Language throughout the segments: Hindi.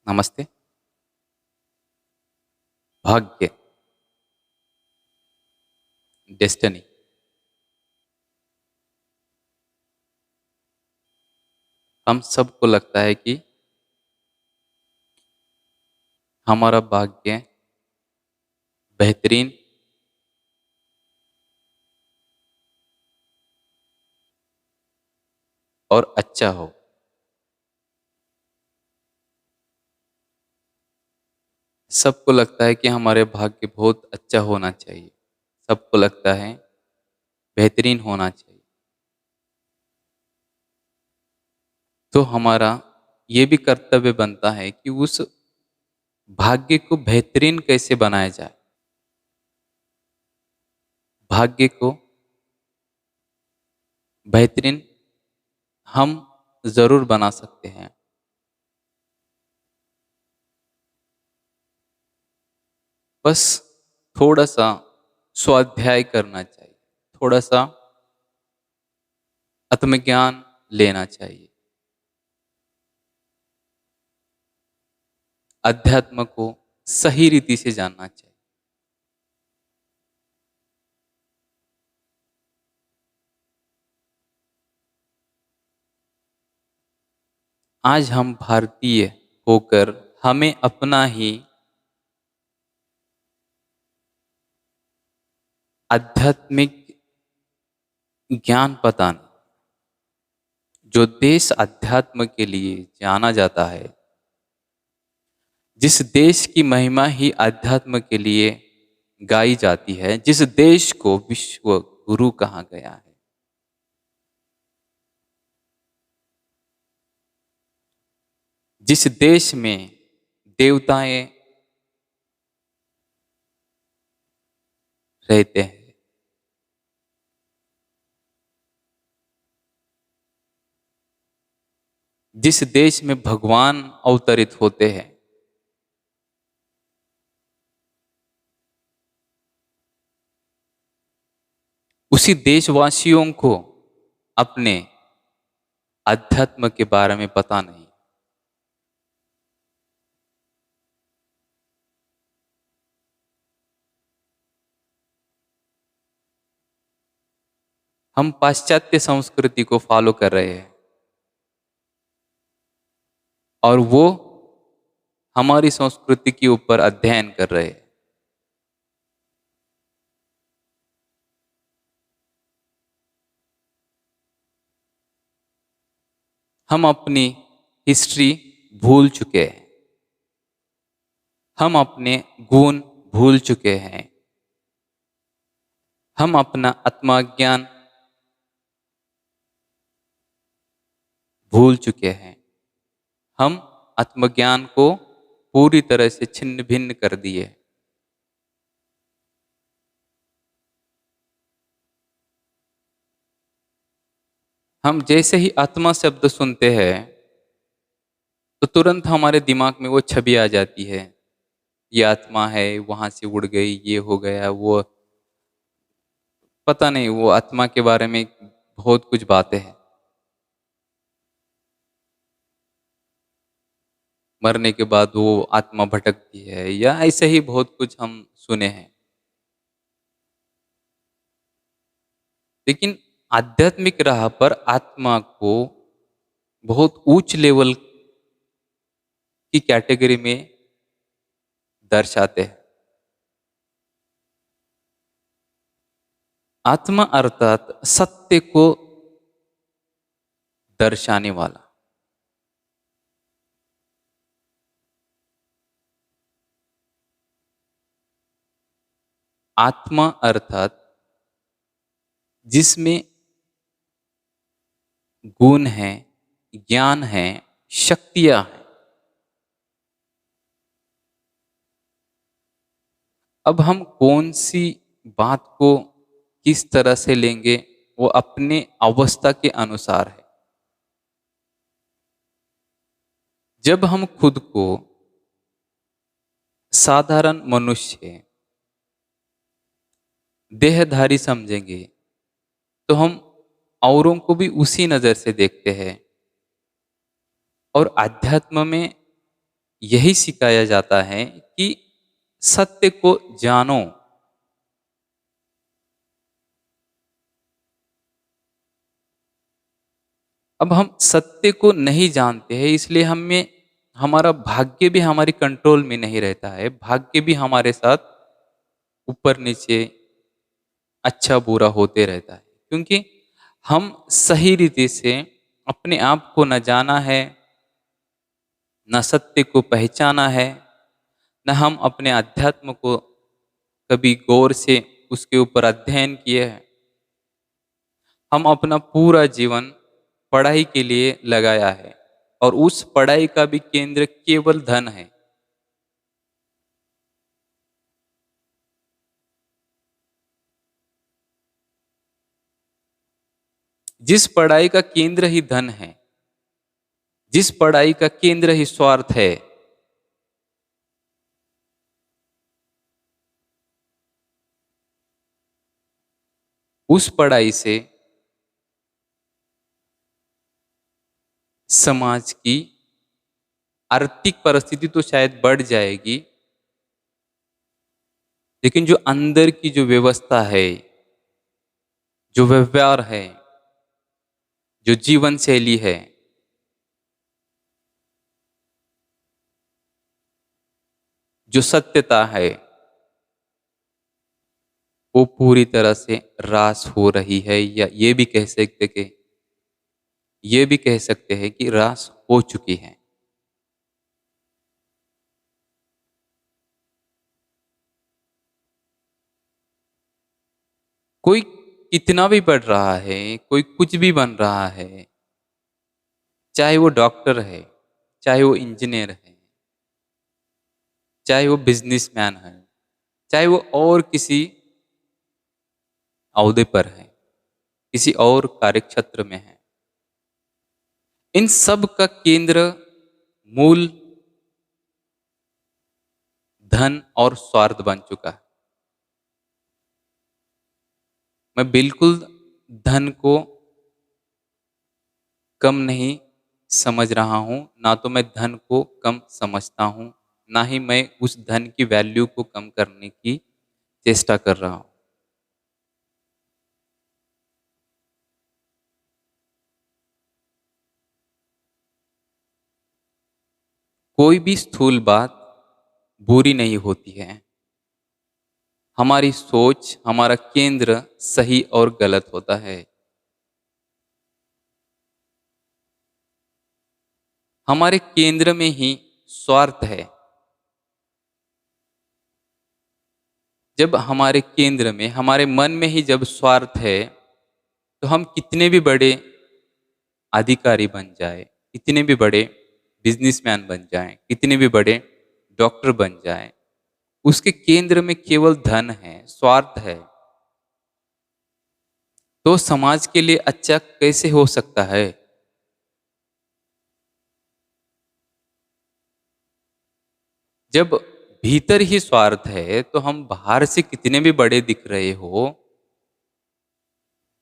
नमस्ते। भाग्य, डेस्टिनी। हम सबको लगता है कि हमारा भाग्य बेहतरीन और अच्छा हो। सबको लगता है कि हमारे भाग्य बहुत अच्छा होना चाहिए। सबको लगता है बेहतरीन होना चाहिए। तो हमारा ये भी कर्तव्य बनता है कि उस भाग्य को बेहतरीन कैसे बनाया जाए। भाग्य को बेहतरीन हम ज़रूर बना सकते हैं। बस थोड़ा-सा स्वाध्याय करना चाहिए, थोड़ा-सा आत्मज्ञान लेना चाहिए। अध्यात्म को सही रीति से जानना चाहिए। आज हम भारतीय होकर हमें अपना ही आध्यात्मिक ज्ञान पता नहीं। जो देश अध्यात्म के लिए जाना जाता है, जिस देश की महिमा ही अध्यात्म के लिए गाई जाती है, जिस देश को विश्व गुरु कहा गया है, जिस देश में देवताएं रहते हैं, जिस देश में भगवान अवतरित होते हैं, उसी देशवासियों को अपने अध्यात्म के बारे में पता नहीं। हम पाश्चात्य संस्कृति को फॉलो कर रहे हैं और वो हमारी संस्कृति के ऊपर अध्ययन कर रहे हैं। हम अपनी हिस्ट्री भूल चुके हैं। हम अपने गुण भूल चुके हैं। हम अपना आत्मज्ञान भूल चुके हैं। हम आत्मज्ञान को पूरी तरह से छिन्न भिन्न कर दिए। हम जैसे ही आत्मा शब्द सुनते हैं तो तुरंत हमारे दिमाग में वो छवि आ जाती है। ये आत्मा है, वहां से उड़ गई, ये हो गया, वो पता नहीं, वो आत्मा के बारे में बहुत कुछ बातें हैं। मरने के बाद वो आत्मा भटकती है या ऐसे ही बहुत कुछ हम सुने हैं। लेकिन आध्यात्मिक राह पर आत्मा को बहुत उच्च लेवल की कैटेगरी में दर्शाते हैं। आत्मा अर्थात सत्य को दर्शाने वाला। आत्मा अर्थात जिसमें गुण है, ज्ञान है, शक्तियां हैं। अब हम कौन सी बात को किस तरह से लेंगे, वो अपने अवस्था के अनुसार है। जब हम खुद को साधारण मनुष्य, देहधारी समझेंगे तो हम औरों को भी उसी नजर से देखते हैं। और अध्यात्म में यही सिखाया जाता है कि सत्य को जानो। अब हम सत्य को नहीं जानते हैं, इसलिए हमें हमारा भाग्य भी हमारी कंट्रोल में नहीं रहता है। भाग्य भी हमारे साथ ऊपर नीचे, अच्छा बुरा होते रहता है, क्योंकि हम सही रीति से अपने आप को न जाना है, न सत्य को पहचाना है, न हम अपने अध्यात्म को कभी गौर से उसके ऊपर अध्ययन किए हैं। हम अपना पूरा जीवन पढ़ाई के लिए लगाया है, और उस पढ़ाई का भी केंद्र केवल धन है। जिस पढ़ाई का केंद्र ही धन है, जिस पढ़ाई का केंद्र ही स्वार्थ है, उस पढ़ाई से समाज की आर्थिक परिस्थिति तो शायद बढ़ जाएगी, लेकिन जो अंदर की जो व्यवस्था है, जो व्यवहार है, जो जीवन शैली है, जो सत्यता है, वो पूरी तरह से ह्रास हो रही है, या ये भी कह सकते हैं कि ह्रास हो चुकी है। कोई कितना भी पढ़ रहा है, कोई कुछ भी बन रहा है, चाहे वो डॉक्टर है, चाहे वो इंजीनियर है, चाहे वो बिजनेसमैन है, चाहे वो और किसी ओहदे पर है, किसी और कार्यक्षेत्र में है, इन सब का केंद्र, मूल धन और स्वार्थ बन चुका है। मैं बिल्कुल धन को कम नहीं समझ रहा हूँ, ना तो मैं धन को कम समझता हूँ, ना ही मैं उस धन की वैल्यू को कम करने की चेष्टा कर रहा हूँ। कोई भी स्थूल बात बुरी नहीं होती है। हमारी सोच, हमारा केंद्र सही और गलत होता है। हमारे केंद्र में ही स्वार्थ है। जब हमारे केंद्र में, हमारे मन में ही जब स्वार्थ है, तो हम कितने भी बड़े अधिकारी बन जाए, कितने भी बड़े बिजनेसमैन बन जाएं, कितने भी बड़े डॉक्टर बन जाएं, उसके केंद्र में केवल धन है, स्वार्थ है, तो समाज के लिए अच्छा कैसे हो सकता है? जब भीतर ही स्वार्थ है, तो हम बाहर से कितने भी बड़े दिख रहे हो,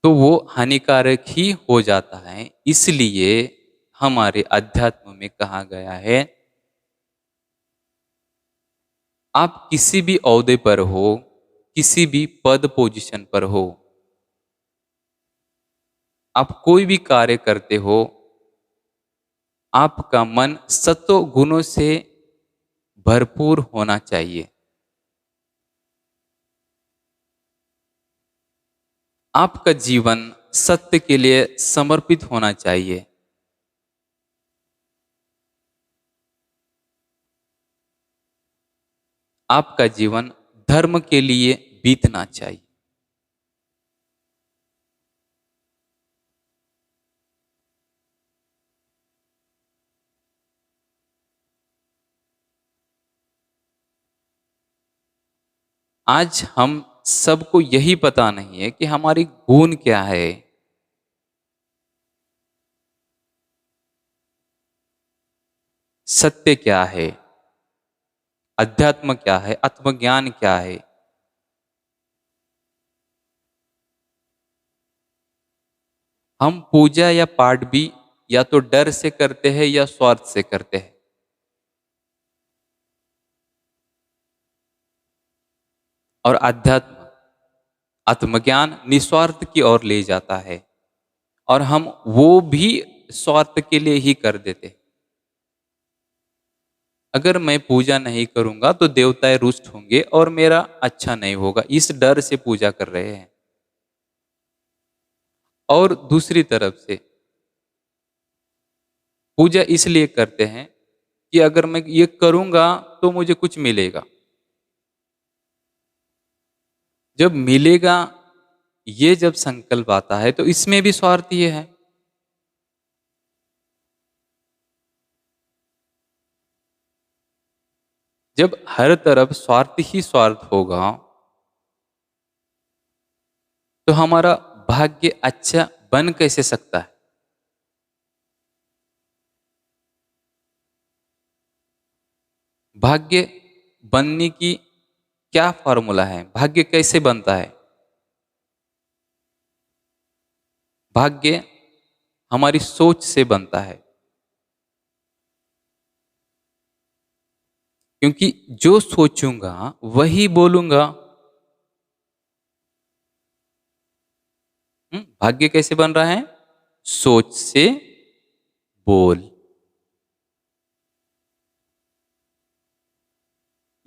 तो वो हानिकारक ही हो जाता है। इसलिए हमारे अध्यात्म में कहा गया है, आप किसी भी ओहदे पर हो, किसी भी पद पोजीशन पर हो, आप कोई भी कार्य करते हो, आपका मन सत्व गुणों से भरपूर होना चाहिए। आपका जीवन सत्य के लिए समर्पित होना चाहिए। आपका जीवन धर्म के लिए बीतना चाहिए। आज हम सबको यही पता नहीं है कि हमारी गुण क्या है, सत्य क्या है, अध्यात्म क्या है, आत्मज्ञान क्या है। हम पूजा या पाठ भी या तो डर से करते हैं या स्वार्थ से करते हैं। और अध्यात्म आत्मज्ञान निस्वार्थ की ओर ले जाता है, और हम वो भी स्वार्थ के लिए ही कर देते। अगर मैं पूजा नहीं करूंगा तो देवताएं रुष्ट होंगे और मेरा अच्छा नहीं होगा, इस डर से पूजा कर रहे हैं। और दूसरी तरफ से पूजा इसलिए करते हैं कि अगर मैं ये करूंगा तो मुझे कुछ मिलेगा। जब मिलेगा, ये जब संकल्प आता है तो इसमें भी स्वार्थ ये है। जब हर तरफ स्वार्थ ही स्वार्थ होगा तो हमारा भाग्य अच्छा बन कैसे सकता है? भाग्य बनने की क्या फॉर्मूला है? भाग्य कैसे बनता है? भाग्य हमारी सोच से बनता है, क्योंकि जो सोचूंगा वही बोलूंगा। भाग्य कैसे बन रहा है? सोच से बोल।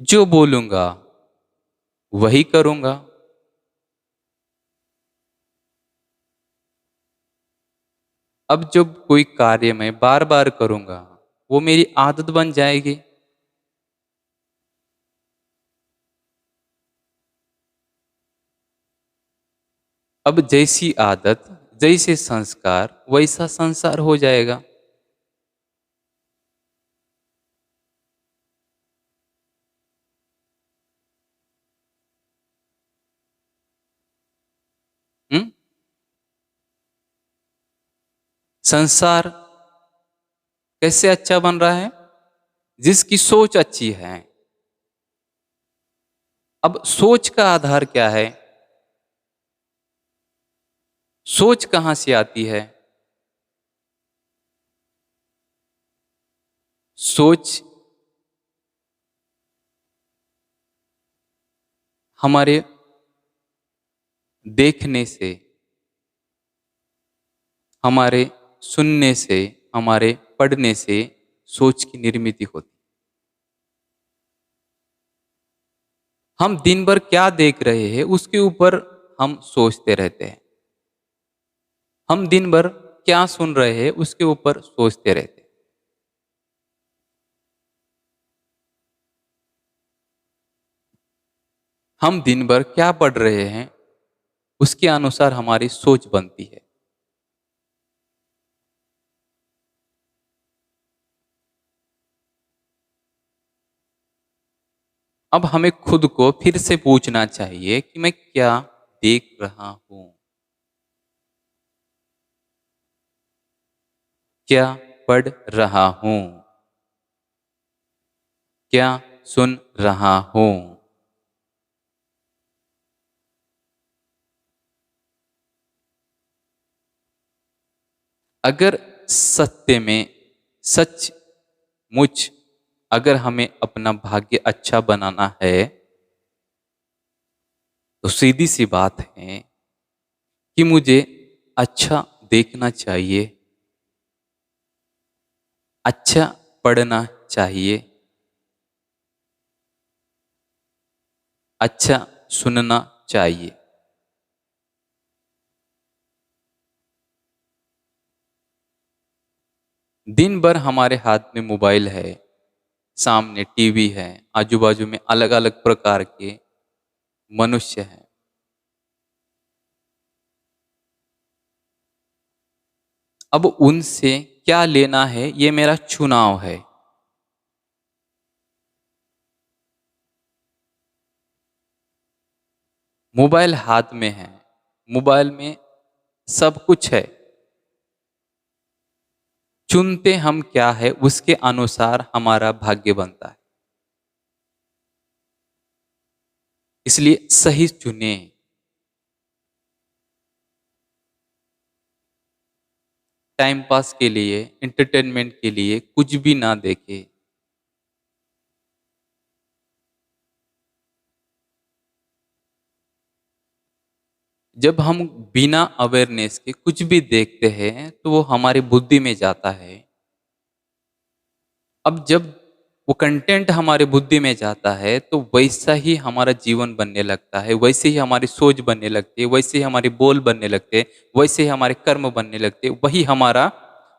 जो बोलूंगा वही करूंगा। अब जब कोई कार्य मैं बार बार करूंगा, वो मेरी आदत बन जाएगी। अब जैसी आदत, जैसे संस्कार, वैसा संसार हो जाएगा। हम्म संसार कैसे अच्छा बन रहा है? जिसकी सोच अच्छी है। अब सोच का आधार क्या है? सोच कहां से आती है? सोच हमारे देखने से, हमारे सुनने से, हमारे पढ़ने से सोच की निर्मिति होती। हम दिन भर क्या देख रहे हैं उसके ऊपर हम सोचते रहते हैं। हम दिन भर क्या सुन रहे हैं उसके ऊपर सोचते रहते हैं। हम दिन भर क्या पढ़ रहे हैं उसके अनुसार हमारी सोच बनती है। अब हमें खुद को फिर से पूछना चाहिए कि मैं क्या देख रहा हूं, क्या पढ़ रहा हूं, क्या सुन रहा हूं। अगर सत्य में, सच मुच, अगर हमें अपना भाग्य अच्छा बनाना है तो सीधी सी बात है कि मुझे अच्छा देखना चाहिए, अच्छा पढ़ना चाहिए, अच्छा सुनना चाहिए। दिन भर हमारे हाथ में मोबाइल है, सामने टीवी है, आजू बाजू में अलग अलग प्रकार के मनुष्य हैं। अब उनसे क्या लेना है ये मेरा चुनाव है। मोबाइल हाथ में है, मोबाइल में सब कुछ है। चुनते हम क्या है उसके अनुसार हमारा भाग्य बनता है। इसलिए सही चुने। टाइम पास के लिए, एंटरटेनमेंट के लिए कुछ भी ना देखे। जब हम बिना अवेयरनेस के कुछ भी देखते हैं तो वो हमारी बुद्धि में जाता है। अब जब वो कंटेंट हमारे बुद्धि में जाता है तो वैसा ही हमारा जीवन बनने लगता है, वैसे ही हमारी सोच बनने लगती है, वैसे ही हमारे बोल बनने लगते हैं, वैसे ही हमारे कर्म बनने लगते हैं, वही हमारा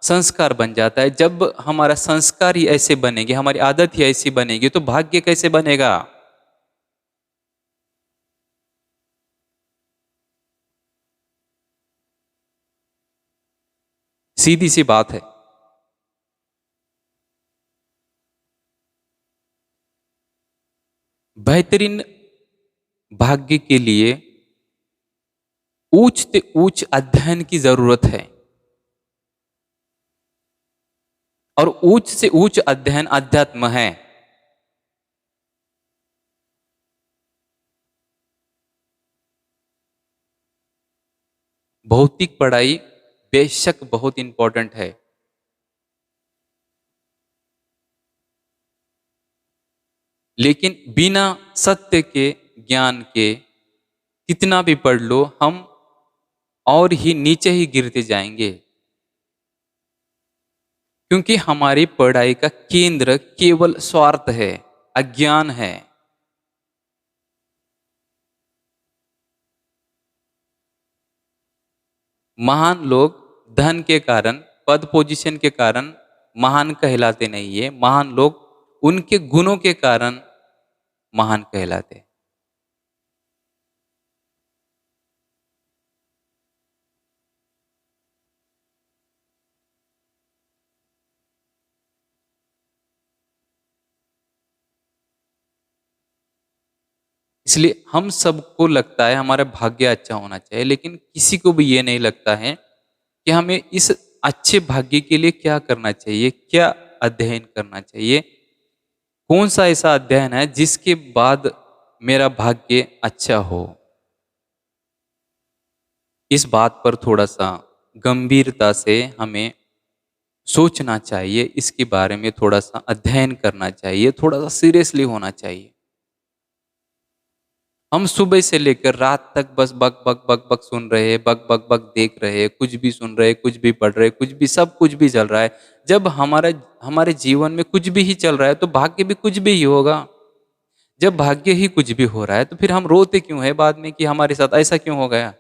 संस्कार बन जाता है। जब हमारा संस्कार ही ऐसे बनेंगे, हमारी आदत ही ऐसी बनेगी, तो भाग्य कैसे बनेगा? सीधी सी बात है। बेहतरीन भाग्य के लिए उच्च से उच्च अध्ययन की जरूरत है, और उच्च से उच्च अध्ययन अध्यात्म है। भौतिक पढ़ाई बेशक बहुत इंपॉर्टेंट है, लेकिन बिना सत्य के ज्ञान के कितना भी पढ़ लो, हम और ही नीचे ही गिरते जाएंगे। क्योंकि हमारी पढ़ाई का केंद्र केवल स्वार्थ है, अज्ञान है। महान लोग धन के कारण, पद पोजीशन के कारण महान कहलाते नहीं है, महान लोग उनके गुणों के कारण महान कहलाते हैं। इसलिए हम सबको लगता है हमारा भाग्य अच्छा होना चाहिए, लेकिन किसी को भी ये नहीं लगता है कि हमें इस अच्छे भाग्य के लिए क्या करना चाहिए, क्या अध्ययन करना चाहिए, कौन सा ऐसा अध्ययन है जिसके बाद मेरा भाग्य अच्छा हो। इस बात पर थोड़ा सा गंभीरता से हमें सोचना चाहिए, इसके बारे में थोड़ा सा अध्ययन करना चाहिए, थोड़ा सा सीरियसली होना चाहिए। हम सुबह से लेकर रात तक बस बक बक बक बक सुन रहे हैं, बक बक बक देख रहे हैं, कुछ भी सुन रहे हैं, कुछ भी पढ़ रहे हैं, कुछ भी, सब कुछ भी चल रहा है। जब हमारे जीवन में कुछ भी ही चल रहा है तो भाग्य भी कुछ भी ही होगा। जब भाग्य ही कुछ भी हो रहा है तो फिर हम रोते क्यों है बाद में कि हमारे साथ ऐसा क्यों हो गया?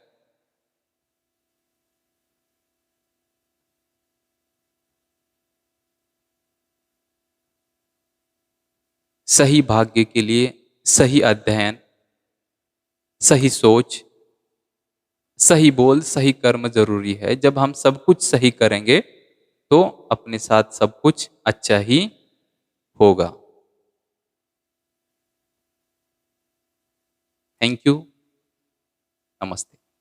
सही भाग्य के लिए सही अध्ययन, सही सोच, सही बोल, सही कर्म जरूरी है। जब हम सब कुछ सही करेंगे तो अपने साथ सब कुछ अच्छा ही होगा। Thank you. नमस्ते।